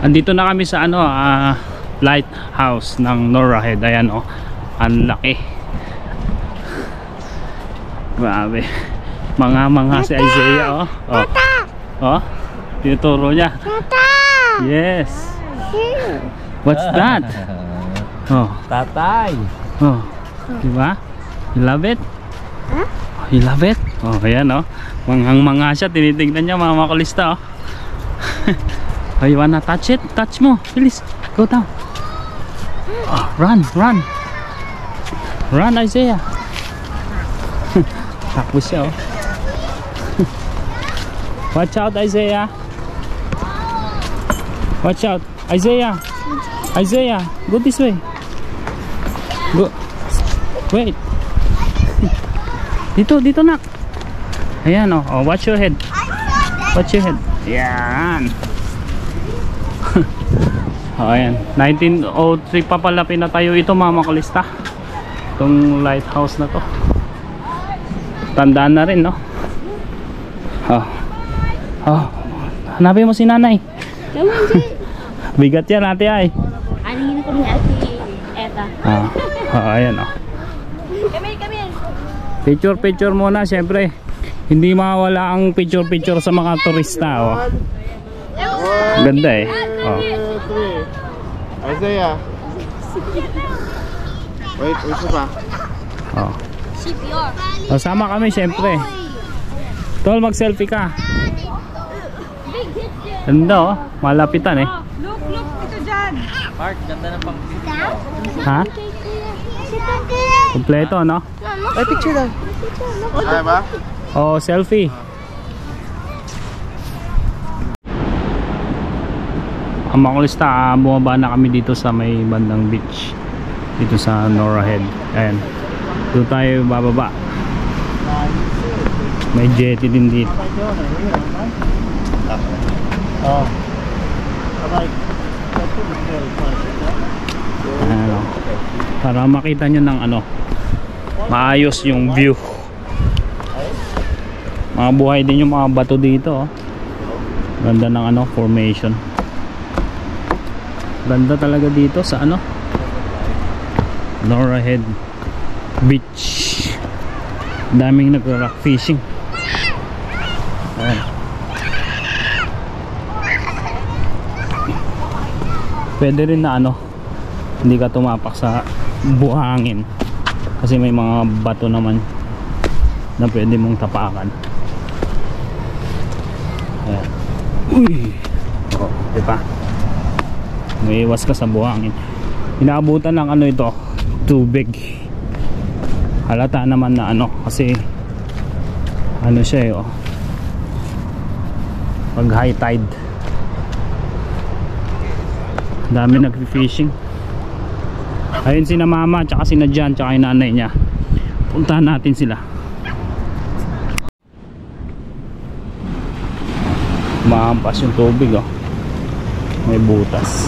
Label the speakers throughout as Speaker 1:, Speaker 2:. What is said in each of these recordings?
Speaker 1: Andito na kami sa ano, lighthouse ng Norah Head. Ayan oh, ang laki. Grabe. Mga si Isaiah oh. Oh. Oh. Tinuturo niya. Yes. What's that? Oh.
Speaker 2: Tatay.
Speaker 1: Oh. Diba? You love it?
Speaker 3: Huh?
Speaker 1: You love it? Oh, ayan oh. Mga siya, tinitignan niya mga makulista oh. Oh, you wanna touch it? Touch mo. Bilis. Go down. Oh, run, run. Run, Isaiah. Takbo siya oh. Watch out, Isaiah. Watch out, Isaiah. Isaiah, go this way. Go. Wait. Dito nak. Ayan oh. Oh, watch your head. Watch your head. Yan. Oh, ayan. 1903 pa pala pinatayo ito mga makulista. Itong lighthouse na to. Tandaan na rin no. Oh. Oh. Hanapin mo si nanay. Bigat yan ate ay.
Speaker 3: Aningin ko ni ate Eta.
Speaker 1: Ayan oh. Picture muna syempre. Hindi mawala ang picture sa mga turista oh. Ganda eh. Oh.
Speaker 4: Isaiah. Wait pa.
Speaker 1: Oh. Sama kami syempre. Tol, mag-selfie ka. Ganda oh, malapitan eh.
Speaker 5: Look, ito dyan.
Speaker 2: Mark, ganda ng pang-picture.
Speaker 1: Ha? Kompleto no?
Speaker 4: Ay, picture daw. Ay ba?
Speaker 1: Oh, selfie. Ang makulista, bumaba na kami dito sa may bandang beach. Dito sa Norah Head. Ayan. Doon tayo bababa. May jetty din dito.
Speaker 4: Oh.
Speaker 1: Ano, para makita nyo ng ano, maayos yung view. Mga buhay din yung mga bato dito oh. Ganda ng ano, formation. Ganda talaga dito sa ano, Norah Head Beach. Daming nag-rock fishing. Ayan. Pwede rin na ano, hindi ka tumapak sa buhangin kasi may mga bato naman na pwede mong tapakan. Ayan. Uy! Oh, diba? May iwas ka sa buhangin. Inaabutan ng ano ito, tubig. Halata naman na ano, kasi ano siya eh, oh. Pag high tide dami nag-fishing. Ayun sina mama tsaka sina Jan tsaka yung nanay niya. Puntahan natin sila. Maampas yung tubig oh. May butas.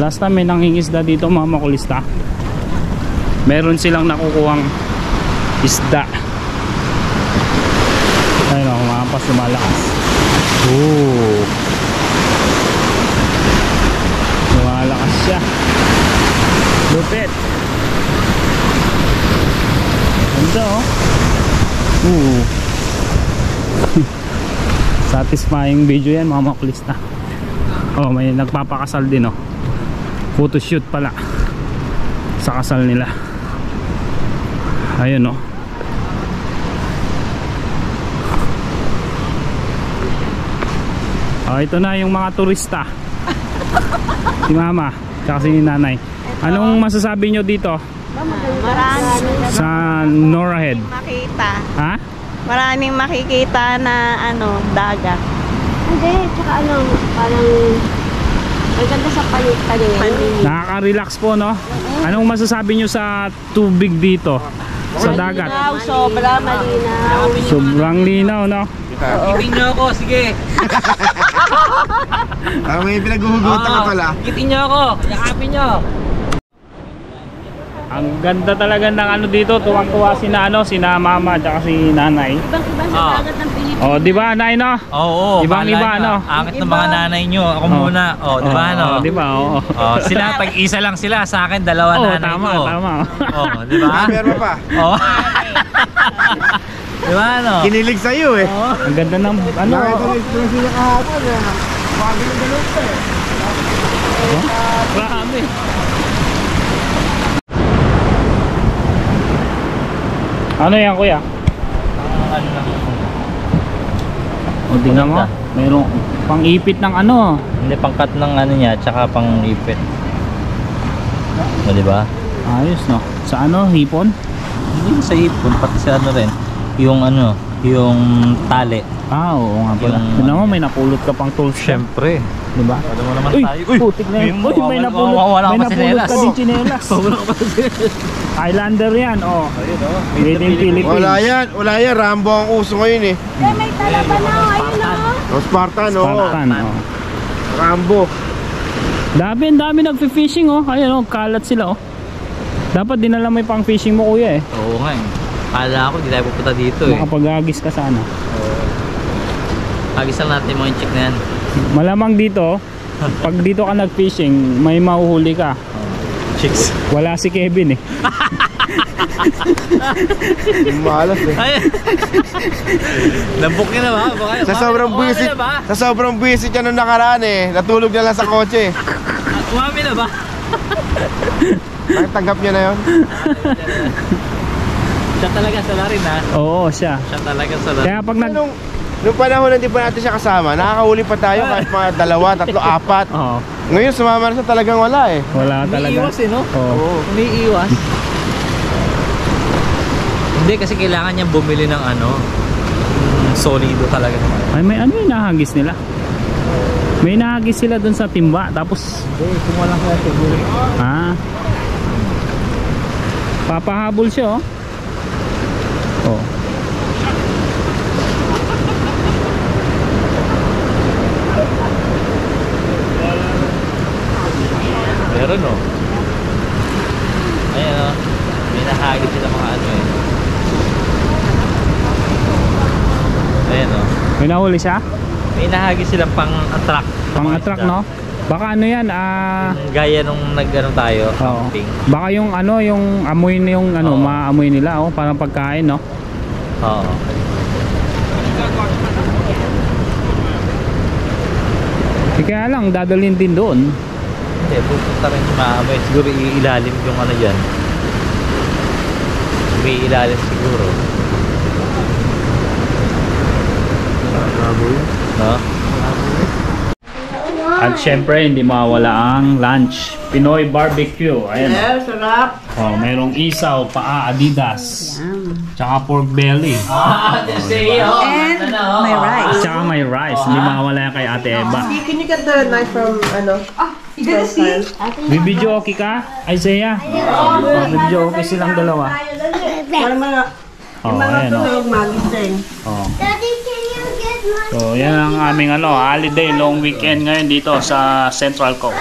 Speaker 1: Last time may nangingisda dito mga makulista. Meron silang nakukuhang isda. Ayun o, maampas, lumalakas. Oo, lumalakas siya. Lupit. Ganda o. Oo. Satisfying video yan mga makulista. Oh, may nagpapakasal din o. Photoshoot pala sa kasal nila. Ayun o. Oh, ito na yung mga turista. Si mama, tsaka si nanay. Anong masasabi nyo dito?
Speaker 5: Marami
Speaker 1: Sa Norah Head?
Speaker 5: makita.
Speaker 1: Ha?
Speaker 5: Maraming makikita na ano, dagat.
Speaker 3: Hindi, tsaka ano, parang ang ganda sa paningin.
Speaker 1: Nakaka-relax po no? Anong masasabi nyo sa tubig dito? Sa dagat?
Speaker 5: Malinaw, sobra malinaw.
Speaker 1: Sobrang linaw no?
Speaker 2: Giting nyo ako, sige.
Speaker 4: May pinaghuhugutan ka pala.
Speaker 2: Giting nyo ako, yakapin nyo.
Speaker 1: Ang ganda talaga ng ano dito. Tuwang-tuwa sina mama at si nanay.
Speaker 3: Ibang-iba sa
Speaker 2: Ah.
Speaker 3: dagat ng Pilipinas.
Speaker 1: Oh, di ba, nay, no?
Speaker 2: Oo,
Speaker 1: Ibang-iba,
Speaker 2: bahala
Speaker 1: no?
Speaker 2: nyo. Angit ng mga nanay nyo. Ako muna. Oh, di ba, no?
Speaker 1: Di ba, oo.
Speaker 2: Oh, sila, tag-isa lang sila. Sa akin, dalawa
Speaker 1: Oo,
Speaker 2: nanay
Speaker 1: tama,
Speaker 2: ko.
Speaker 1: tama.
Speaker 2: Oh, di ba?
Speaker 4: Meron pa.
Speaker 2: Oh. Di ba, no?
Speaker 4: Kinilig sa'yo eh.
Speaker 1: Ang ganda ng ano.
Speaker 4: Nakita na expression niya kahapon eh. Bagay yung ganun pa eh.
Speaker 1: Grabe. Ano yan, kuya?
Speaker 2: Ano lang.
Speaker 1: O, tingnan mo. Mayroong pang-ipit ng ano.
Speaker 2: Hindi, pangkat ng ano niya, tsaka pang ipit. O, di ba?
Speaker 1: Ayos, no? Sa ano, hipon?
Speaker 2: Hindi sa ipon, pati sa ano rin. Yung ano, yung tali.
Speaker 1: Ah, oo nga pala.
Speaker 2: Yung-
Speaker 1: Tingnan mo, may napulot ka pang tools.
Speaker 2: Siyempre.
Speaker 1: Di ba?
Speaker 2: Alam mo naman
Speaker 1: Uy,
Speaker 2: tayo.
Speaker 1: putik na yun. Uy, may napulot.
Speaker 2: Wala
Speaker 1: May
Speaker 2: ka pa
Speaker 1: napulot
Speaker 2: sinelas.
Speaker 1: ka din chinelas.
Speaker 2: Wala ka pa sinelas.
Speaker 1: Islander yan, oh.
Speaker 2: Ayun, oh.
Speaker 1: Made in Philippines.
Speaker 4: Wala yan. Rambo ang uso ngayon eh.
Speaker 3: Eh, may talaba na. Ayun o.
Speaker 4: No, Spartan, oo.
Speaker 1: Spartan, oh.
Speaker 4: Rambo.
Speaker 1: Dami nagfi-fishing, oh. Ayun, oh, kalat sila, oh. Dapat dinala mo yung pang-fishing mo, kuya, eh.
Speaker 2: Oo nga eh. Kala ko, di tayo pupunta dito eh.
Speaker 1: Makapag-agis ka sana.
Speaker 2: Agisan natin yung mga chick na yan.
Speaker 1: Malamang dito, pag dito ka nag-fishing, may mahuhuli ka.
Speaker 2: Chicks.
Speaker 1: Wala si Kevin, eh.
Speaker 4: Malas eh.
Speaker 2: Ay! Lampok niya na ba? Baka-
Speaker 4: Sa sobrang
Speaker 2: umami
Speaker 4: buwisit,
Speaker 2: na ba?
Speaker 4: sa sobrang buwisit niya nung nakaraan eh. Natulog na lang sa kotse.
Speaker 2: Umami na ba?
Speaker 4: Tanggap niya na yun.
Speaker 2: Siya talaga sa larin ha.
Speaker 1: Oo, siya.
Speaker 2: Siya talaga sa larin.
Speaker 1: Kaya pag nag...
Speaker 4: Nung panahon na hindi pa natin siya kasama, nakakahuli pa tayo kahit mga 2, 3, 4.
Speaker 1: Oo,
Speaker 4: Ngayon sumama na siya talagang wala eh.
Speaker 1: wala talaga.
Speaker 2: Umiiwas eh, no?
Speaker 1: Oo.
Speaker 2: Umiiwas. Hindi kasi kailangan niyang bumili ng ano, solido talaga naman.
Speaker 1: Ay, may ano yung nahagis nila? May nahagis sila dun sa timba, tapos...
Speaker 2: Hindi, kung walang kaya siguro.
Speaker 1: Ah. Papahabol siya, oh. Oh.
Speaker 2: Meron no. Ayan o. May nahagit sila mga ano eh. Ayan o.
Speaker 1: May nahuli siya?
Speaker 2: May nahagit silang pang-attract.
Speaker 1: Pang-attract, no? Baka ano yan,
Speaker 2: Gaya nung nag-ano tayo,
Speaker 1: oo.
Speaker 2: camping.
Speaker 1: Baka yung ano, yung amoy na yung ano,
Speaker 2: Oo.
Speaker 1: maamoy nila, oh, parang pagkain, no?
Speaker 2: Oo.
Speaker 1: Kaya lang, dadalhin din doon.
Speaker 2: Hindi, pupunta rin sa maamoy. Siguro iilalim yung ano dyan. May ilalim siguro. No?
Speaker 1: At syempre, hindi mawala ang lunch. Pinoy barbecue. Ayan.
Speaker 3: Sarap.
Speaker 1: Oh, mayroong isaw, paa, Adidas. Tsaka pork belly.
Speaker 5: And may rice.
Speaker 1: Tsaka may rice. Hindi mawala yan kay Ate Eva.
Speaker 6: Can you get the knife from
Speaker 5: You gonna see?
Speaker 1: Bibidyo okay ka, Isaiah? Oh, bibidyo okay silang dalawa.
Speaker 6: para mga
Speaker 1: Oh, ayan oh.
Speaker 6: tulog magising?
Speaker 1: Oh.
Speaker 3: Daddy, can you get my...
Speaker 1: So, yan ang aming ano, holiday long weekend ngayon dito sa Central Coast.